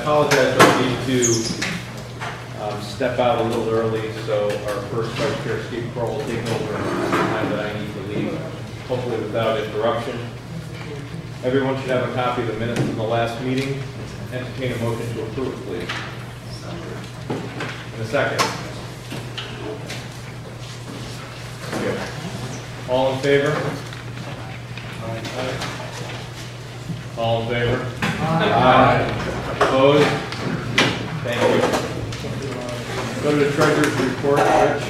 apologize, I need to step out a little early, so our first vice chair, Steve Kroll, will take over at the time that I need to leave, hopefully without interruption. Everyone should have a copy of the minutes from the last meeting. Entertain a motion to approve, please. In a second. All in favor? Aye. All in favor? Aye. Opposed? Thank you. Go to the treasurer's report, Rich.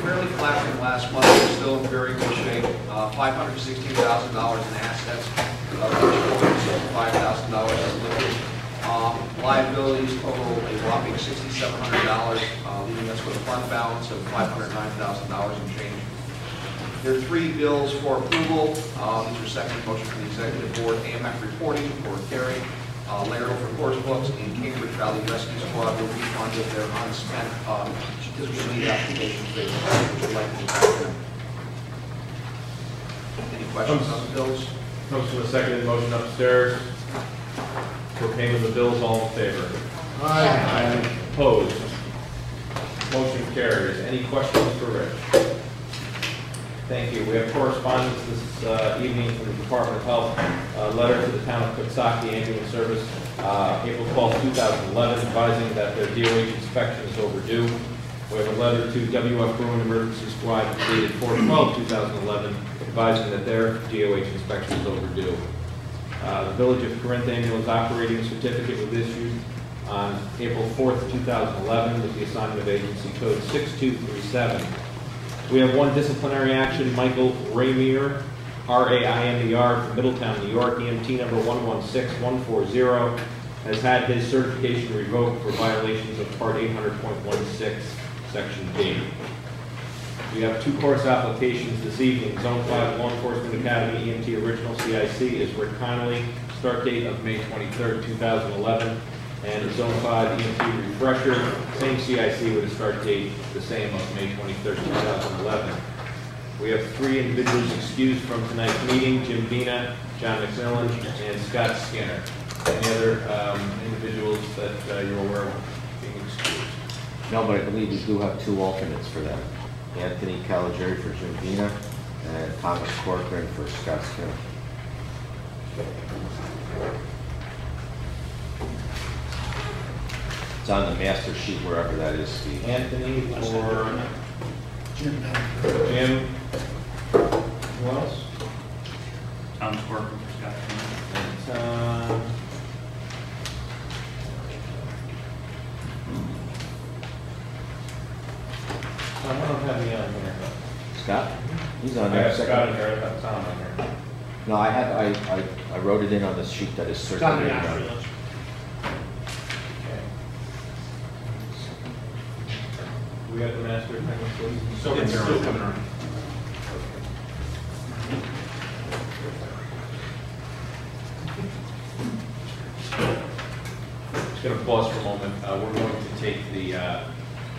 Fairly flat from last month. We're still in very good shape. $516,000 in assets, $5,000 in liquid. Liabilities total a whopping $6,700, leaving us with a fund balance of $509,000 and change. There are 3 bills for approval. These are second motion from the executive board. AMF reporting for Kerry, Laredo for course books, and Cambridge Valley Rescue Squad will refund if they're unspent because we need applications based on which would like to impact them. Any questions on the bills? Comes to a seconded motion upstairs for payment of the bills. All in favor? Aye. Opposed? Motion carries. Any questions for Rich? Thank you. We have correspondence this evening from the Department of Health. Letter to the town of Coxsackie Ambulance Service, April 12, 2011, advising that their DOH inspection is overdue. We have a letter to WF Bruin Emergency Squad dated 4/12/2011, advising that their DOH inspection is overdue. The Village of Corinth Ambulance Operating Certificate was issued on April 4th, 2011 with the assignment of agency code 6237. We have one disciplinary action. Michael Ramier, R-A-I-M-E-R, from Middletown, New York, EMT number 116140, has had his certification revoked for violations of Part 800.16, Section B. We have 2 course applications this evening. Zone 5 Law Enforcement Academy EMT Original CIC is Rick Connolly, start date of May 23rd, 2011. And Zone 5 EMT Refresher, same CIC with a start date the same of May 23rd, 2011. We have 3 individuals excused from tonight's meeting: Jim Vina, John McMillan, and Scott Skinner. Any other individuals that you're aware of being excused? No, but I believe we do have 2 alternates for them. Anthony Caligari for Jim Vina and Thomas Corcoran for Scott Skinner. It's on the master sheet, wherever that is, Steve. Anthony or Jim. Jim. Who else? Thomas Corcoran for Scott Skinner. I don't have me on here. Scott? He's on I there. have Scott in here. I have Tom on here. No, I wrote it in on the sheet that is circulated. We got the master attendance, please. So it's still coming around. Just going to pause for a moment. We're going to take the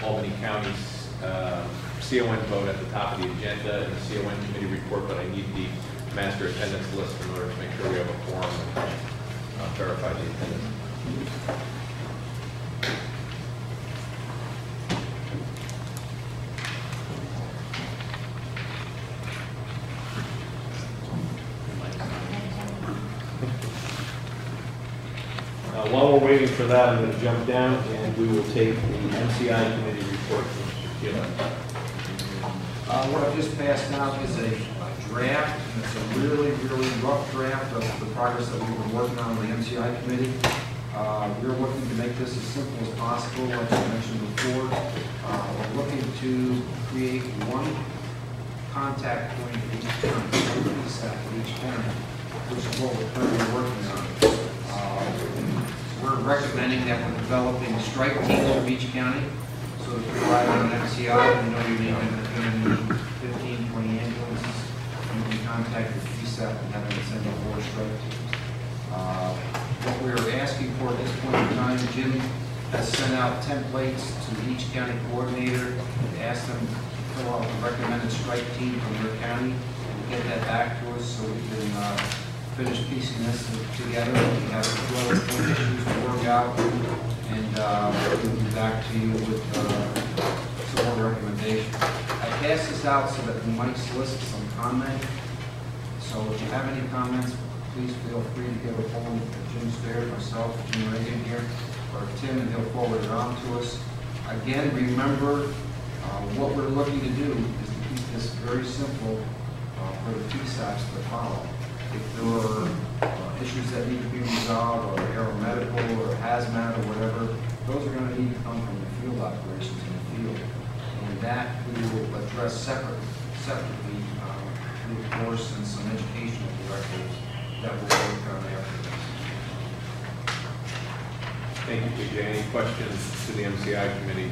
Albany County's CON vote at the top of the agenda in the CON committee report, but I need the master attendance list in order to make sure we have a quorum and verify the attendance. While we're waiting for that, I'm going to jump down and we will take the MCI committee report from Mr. Keeler. What I just passed out is a draft, and it's a really rough draft of the progress that we've been working on with the MCI committee. We're looking to make this as simple as possible, like I mentioned before. We're looking to create one contact point for each county, one PSAP for each county, which is what we're currently working on. We're recommending that we're developing strike teams for each county. So if you're riding an MCI, you know you're going to need 15, 20 ambulances. You can contact the PSAP and have them send out 4 strike teams. What we're asking for at this point in time, Jim has sent out templates to each county coordinator to ask them to fill out the recommended strike team from their county and get that back to us so we can finish piecing this together. We have a few other issues to work out, and we'll be back to you with some more recommendations. I passed this out so that we might solicit some comment. So if you have any comments, please feel free to give a phone to Jim Stairs, myself, Jim Reagan here, or Tim, and he'll forward it on to us. Again, remember, what we're looking to do is to keep this very simple for the PSAPs to follow. If there are issues that need to be resolved, or aeromedical, or hazmat, or whatever, those are going to need to come from the field operations in the field. And that we will address separately through course and some educational directives that will work on after this. Thank you, PJ. Any questions to the MCI committee?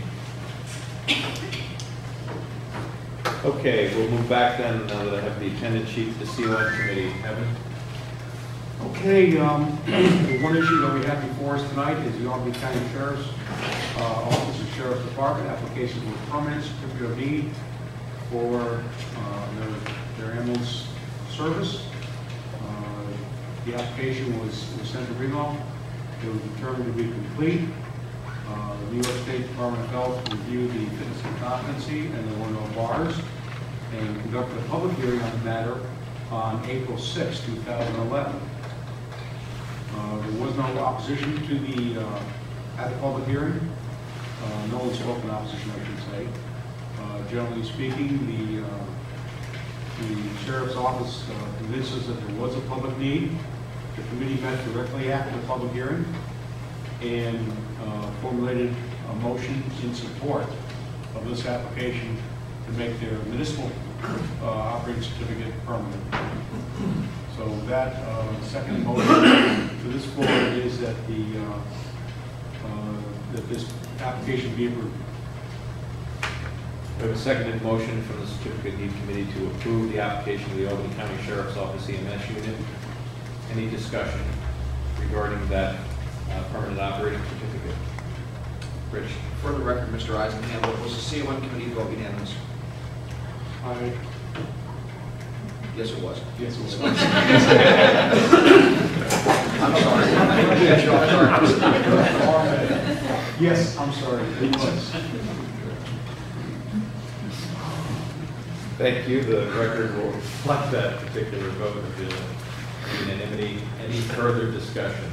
Okay, we'll move back then, now that I have the attendance sheet, to the CON committee. Evan? Okay, the one issue that we have before us tonight is the Albany County Sheriff's Office and Sheriff's Department application for permanent certificate of need for their ambulance service. The application was sent to Remo. It was determined to be complete. The New York State Department of Health reviewed the fitness and competency, and there were no bars, and conducted a public hearing on the matter on April 6, 2011. There was no opposition to the at the public hearing. No one spoke in opposition, I should say. Generally speaking, the sheriff's office convinced us that there was a public need. The committee met directly after the public hearing and formulated a motion in support of this application to make their municipal operating certificate permanent. So that second motion to this board is that that this application be approved. We have a seconded motion from the Certificate Need Committee to approve the application of the Albany County Sheriff's Office EMS unit. Any discussion regarding that permanent operating certificate? Rich? For the record, Mr. Eisenham, was the CON committee vote unanimous? Yes, it was. Yes, it was. I'm sorry. Yes, I'm sorry. It was. Thank you. The record will reflect that particular vote of unanimity. Any further discussion?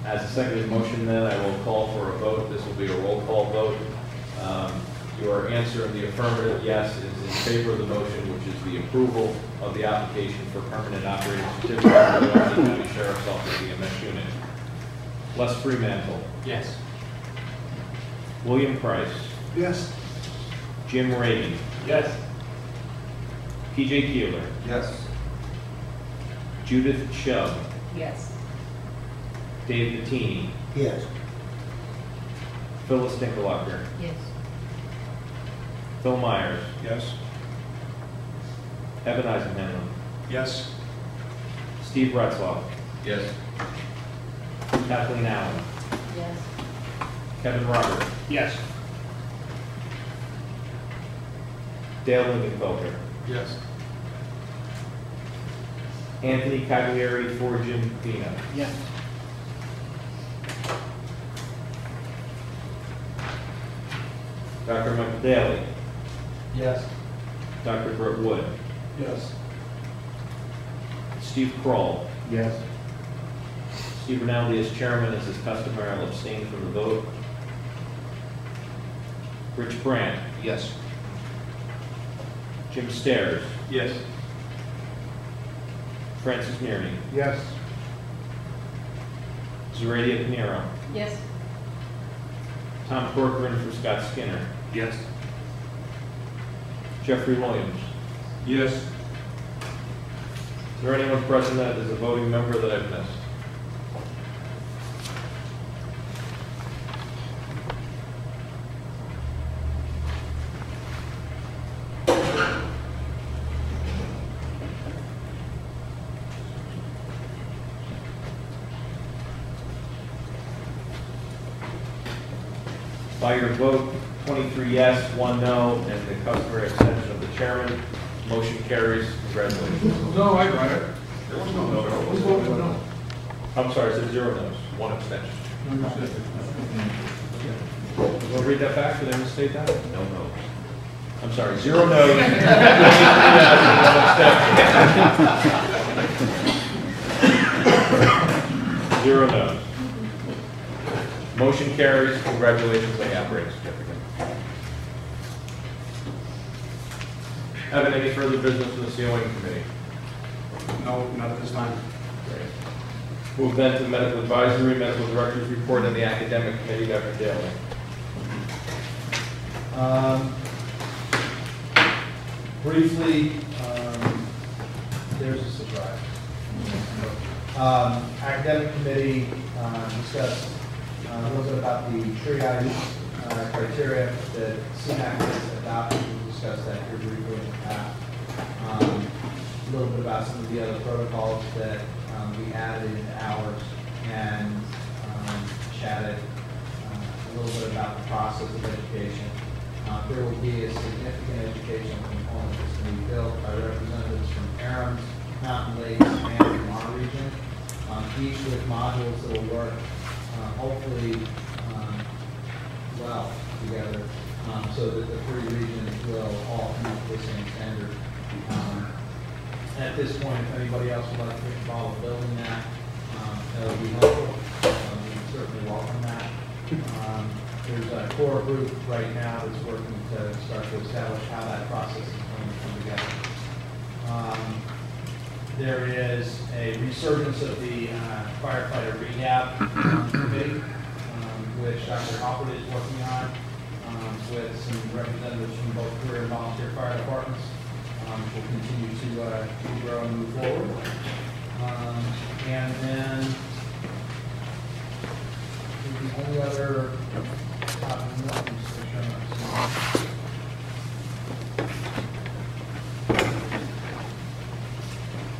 As a seconded motion, then, I will call for a vote. This will be a roll call vote. Your answer in the affirmative, yes, is in favor of the motion, which is the approval of the application for permanent operating certificate for the Albany County Sheriff's Office EMS unit. Les Fremantle. Yes. William Price. Yes. Jim Reagan. Yes. PJ Keeler. Yes. Judith Shub. Yes. Dave Bettini. Yes. Phyllis Dinkelhocker. Yes. Phil Myers. Yes. Evan Eisenhammer. Yes. Steve Retzloff. Yes. Kathleen Allen. Yes. Kevin Robert. Yes. Dale Lingenfelter. Yes. Anthony Cagliari for Jim Pina. Yes. Dr. Michael Daly. Yes. Dr. Brett Wood. Yes. Steve Kroll. Yes. Steve Rinaldi as chairman, as is customary, I'll abstain from the vote. Rich Brandt. Yes. Jim Stairs. Yes. Francis Neary. Yes. Zeradia Pinero. Yes. Tom Corcoran for Scott Skinner. Yes. Jeffrey Williams. Yes. Is there anyone present that is a voting member that I've missed? By your vote, 23 yes, 1 no, and the customary abstention of the chairman, Motion carries. Congratulations. No, I got it. There was no no. I'm sorry, it said 0 no's, 1 abstention. We'll read that back. Did I misstate that? No no's. I'm sorry, 0 no's. 1 abstention. 0 no's. Motion carries. Congratulations on the operating certificate. Having any further business in the COA committee? No, not at this time. Move then to the medical advisory, medical director's report, and the academic committee. Dr. Daly. Briefly, there's a surprise. Academic committee discussed a little bit about the triage criteria that CMAC has adopted. We discussed that here briefly in the past. A little bit about some of the other protocols that we added into ours, and chatted a little bit about the process of education. There will be a significant educational component that's going to be built by representatives from Aram's, Mountain Lakes, and from our region, each with modules that will work hopefully well together, so that the 3 regions will all come up with the same standard. At this point, if anybody else would like to get involved in building that, that would be helpful. We certainly welcome that. There's a core group right now that's working to start to establish how that process is going to come together. There is a resurgence of the firefighter rehab committee, which Dr. Alford is working on, with some representatives from both career and volunteer fire departments. We'll continue to grow and move forward. And then the only other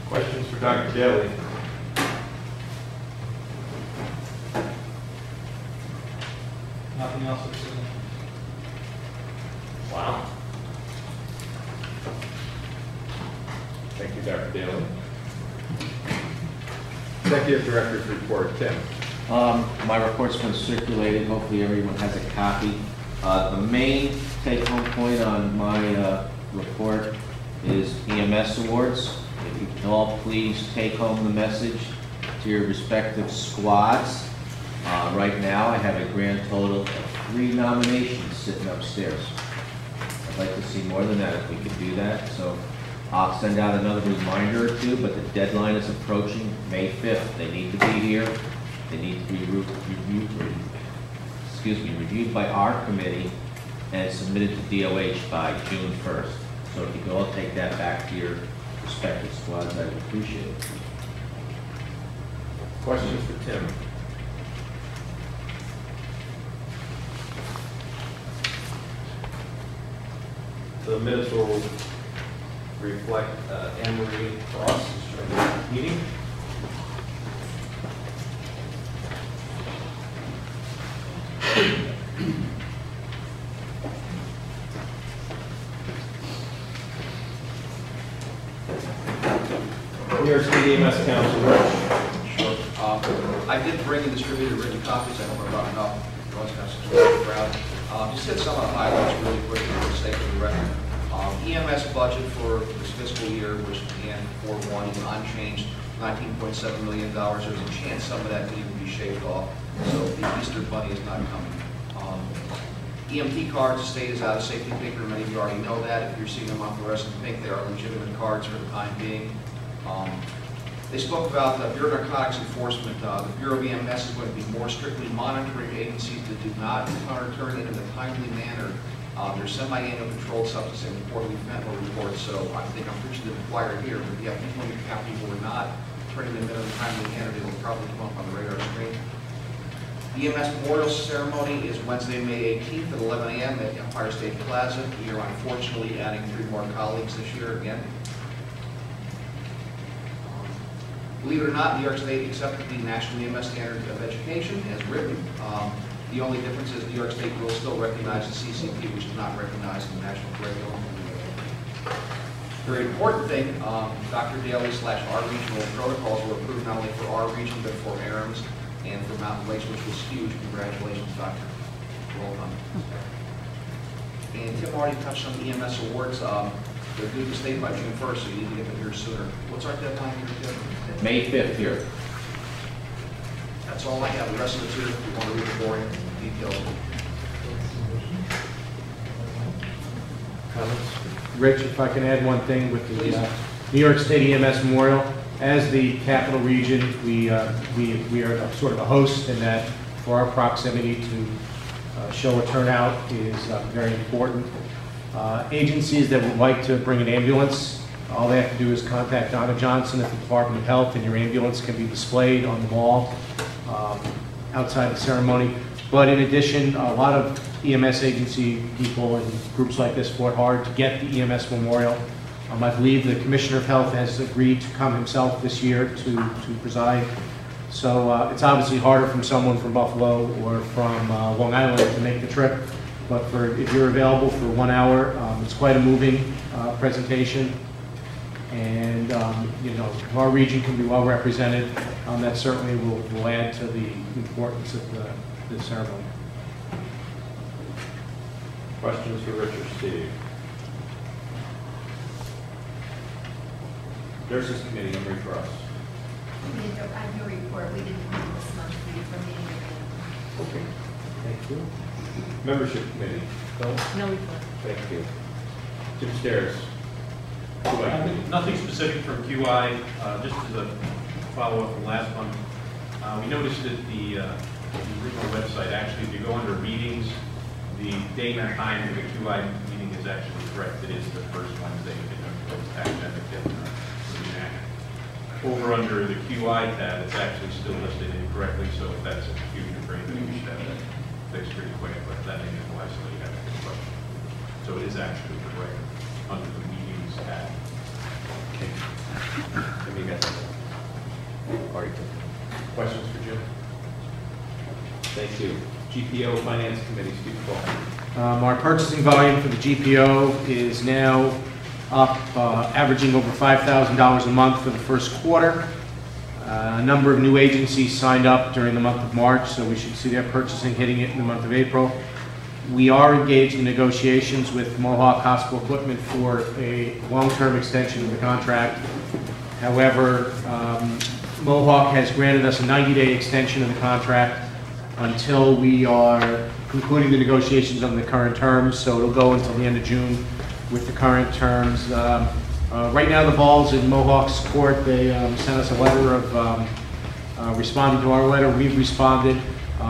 Questions for Dr. Daly? nothing else that's in Wow. Thank you, Dr. Daly. Executive Director's report, Tim. My report's been circulated, hopefully everyone has a copy. The main take-home point on my report is EMS awards. If you can all please take home the message to your respective squads. Right now, I have a grand total of 3 nominations sitting upstairs. I'd like to see more than that if we could do that, so I'll send out another reminder or 2, but the deadline is approaching May 5th. They need to be here. They need to be reviewed by our committee and submitted to DOH by June 1st. So if you could all take that back to your respective squads, I would appreciate it. Questions for Tim? The minutes will reflect Anne Marie Frost during the meeting. New York State EMS Council, Rich. Sure. I did bring and distributed written copies. I hope I brought enough. I was going to crowd. Just hit some of the highlights really quickly for the sake of the record. EMS budget for this fiscal year, which began 4/1, is unchanged, $19.7 million. There's a chance some of that needed to be shaved off, so the Easter bunny is not coming. EMT cards, the state is out of safety picker. Many of you already know that. If you're seeing them on fluorescent pink, they are legitimate cards for the time being. They spoke about the Bureau of Narcotics Enforcement. The Bureau of EMS is going to be more strictly monitoring agencies that do not turn in a timely manner their semi-annual controlled substance and quarterly fentanyl reports. So I think I'm preaching to the choir here, but if you have people in your county who are not turning them in a timely manner, they will probably come up on the radar screen. The EMS Memorial Ceremony is Wednesday, May 18th at 11 a.m. at Empire State Plaza. We are unfortunately adding 3 more colleagues this year again. Believe it or not, New York State accepted the National EMS Standard of Education as written. The only difference is New York State will still recognize the CCP, which is not recognized in the national curriculum. Very important thing, Dr. Daly/our regional protocols were approved not only for our region, but for Aarons and for Mountain Lakes, which was huge. Congratulations, Doctor. Well done. And Tim already touched on the EMS awards. They're due to state by June 1st, so you need to get them here sooner. What's our deadline here, Tim? May 5th here. That's all I have. The rest of it's here, if you want to read the boring details. Comments? Rich, if I can add one thing with the New York State EMS Memorial. As the capital region, we are sort of a host in that for our proximity to show a turnout is very important. Agencies that would like to bring an ambulance, all they have to do is contact Donna Johnson at the Department of Health, and your ambulance can be displayed on the wall outside the ceremony. But in addition, a lot of EMS agency people and groups like this fought hard to get the EMS Memorial. I believe the Commissioner of Health has agreed to come himself this year to preside. So it's obviously harder from someone from Buffalo or from Long Island to make the trip. But if you're available for 1 hour, it's quite a moving presentation. And if our region can be well represented, that certainly will add to the importance of the ceremony. Questions for Richard, Steve? Nurses Committee, Emery Cross. I have no report. We didn't meet this month. We were meeting again. Okay, thank you. Membership Committee, Phil? No report. Thank you. Jim Stairs. QI Committee. Nothing specific from QI, just as a follow-up from last month. We noticed that the original website, actually, if you go under meetings, the date and time of the QI meeting is actually correct. It is the first Wednesday of the academic year. Over under the QI tab, it's actually still listed incorrectly, so if that's a confusion for anybody, we should have that fixed pretty quick, but that may be why somebody had a question. So it is actually correct under the meetings tab. Okay. Let me get that. All right. Questions for Jim? Thank you. GPO Finance Committee, Steve Paul. Our purchasing volume for the GPO is now up, averaging over $5,000 a month for the first quarter. A number of new agencies signed up during the month of March, so we should see their purchasing hitting it in the month of April. We are engaged in negotiations with Mohawk Hospital Equipment for a long-term extension of the contract. However, Mohawk has granted us a 90-day extension of the contract until we are concluding the negotiations on the current terms, so it'll go until the end of June with the current terms. Right now the ball's in Mohawk's court. They sent us a letter of responding to our letter. We've responded.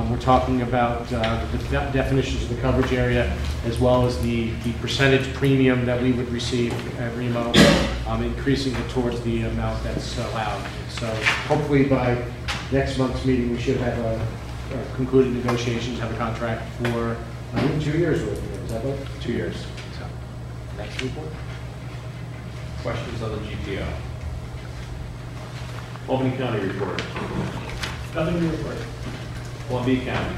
We're talking about the definitions of the coverage area as well as the percentage premium that we would receive at Remo, increasing it towards the amount that's allowed. So hopefully by next month's meeting we should have concluded negotiations, have a contract for 2 years worth of it. Is that right? 2 years. So, next report. Questions on the GPO? Albany County report. Nothing to report. Columbia County.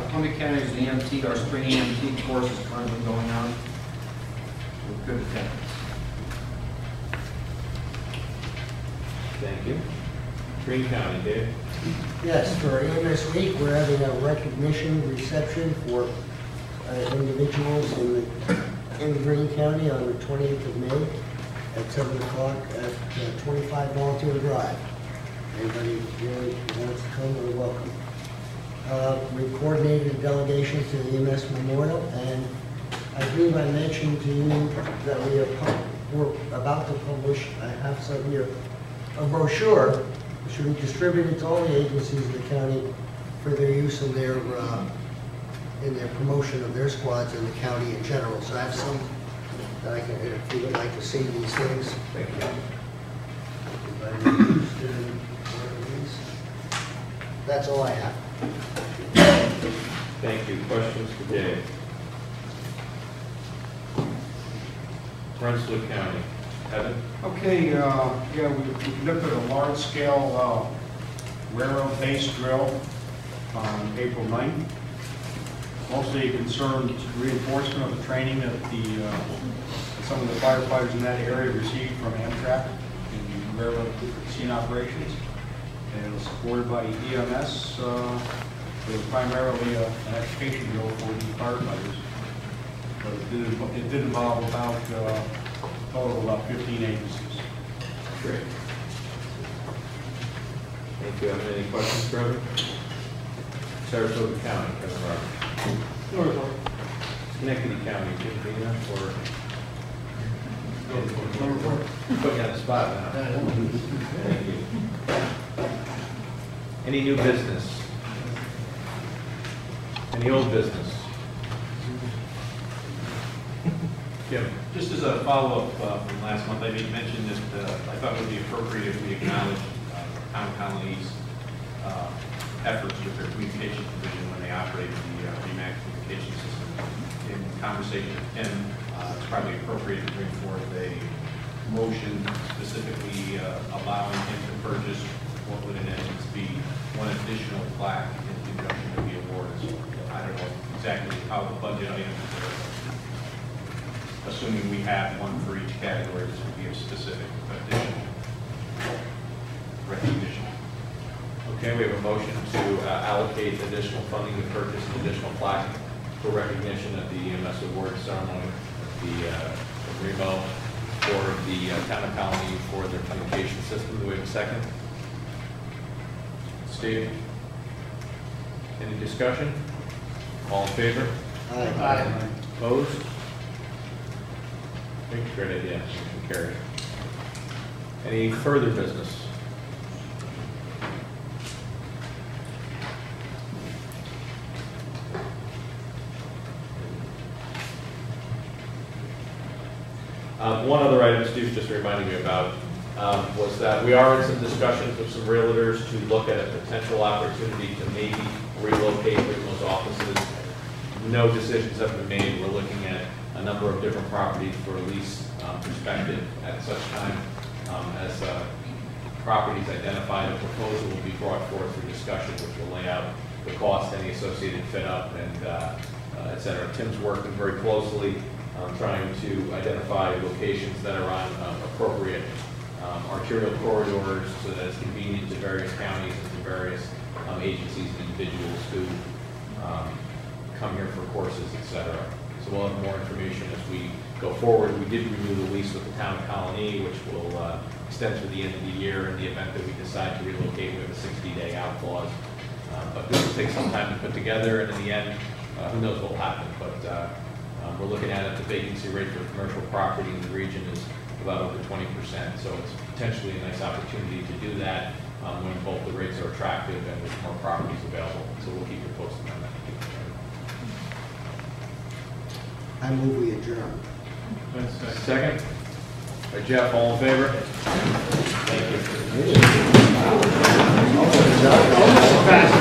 Columbia County is the EMT, our spring EMT course is currently going on with good attendance. Thank you. Green County, Dave. Yes, for EMS Week, we're having a recognition reception for individuals in Greene County on the 20th of May at 7 o'clock at 25 Volunteer Drive. Anybody really wants to come, are welcome. We coordinated a delegation to the EMS Memorial, and I believe I mentioned to you that we're about to publish, I have some here, a brochure which will be distributed to all the agencies in the county for their use in their promotion of their squads in the county in general. So I have some that I can, if you would like to see these things. Thank you. Anybody interested in one of these? That's all I have. Thank you. Questions for Dave? Rensselaer County. Evan? Okay, we conducted a large-scale railroad-based drill on April 9th. Mostly concerned reinforcement of the training that the some of the firefighters in that area received from Amtrak in railroad scene operations. And it was supported by EMS. It was primarily an education bill for the firefighters. But it did involve about, total of about 15 agencies. Great. Thank you. Have any questions for Kevin? Sarasota County, Kevin Roberts. Schenectady County, Jim Vina, or? Put you on the spot now. Thank you. Any new business? Any old business? Jim? Just as a follow-up from last month, I made mention that I thought it would be appropriate if we acknowledge Town Colony's efforts with their communications division when they operate the Remax communication system. In conversation with Tim, it's probably appropriate to bring forth a motion specifically allowing him to purchase what would in essence be one additional plaque in conjunction with the awards. I don't know exactly how the budget items are. Assuming we have one for each category, this would be a specific additional recognition. Okay, we have a motion to allocate additional funding to purchase an additional plaque for recognition at the EMS Awards ceremony, the Remo for the Town of Colony for their communication system. Do we have a second? Steve? Any discussion? All in favor? Aye. Opposed? I think it's a great idea. Motion carried. Any further business? One other item Steve just reminded me about was that we are in some discussions with some realtors to look at a potential opportunity to maybe relocate Remo's offices. No decisions have been made. We're looking at a number of different properties for a lease perspective at such time as properties identified. A proposal will be brought forth for discussion, which will lay out the cost, any associated fit up, and et cetera. Tim's working very closely trying to identify locations that are on appropriate arterial corridors so that it's convenient to various counties and to various agencies and individuals who come here for courses, et cetera. So we'll have more information as we go forward. We did renew the lease with the Town of Colony, which will extend through the end of the year. In the event that we decide to relocate, we have a 60-day out clause. But this will take some time to put together, and in the end, who knows what will happen. But we're looking at it, the vacancy rate for commercial property in the region is about over 20%. So it's potentially a nice opportunity to do that when both the rates are attractive and there's more properties available. So we'll keep you posted on that. I move we adjourn. Second? By Jeff, all in favor? Thank you.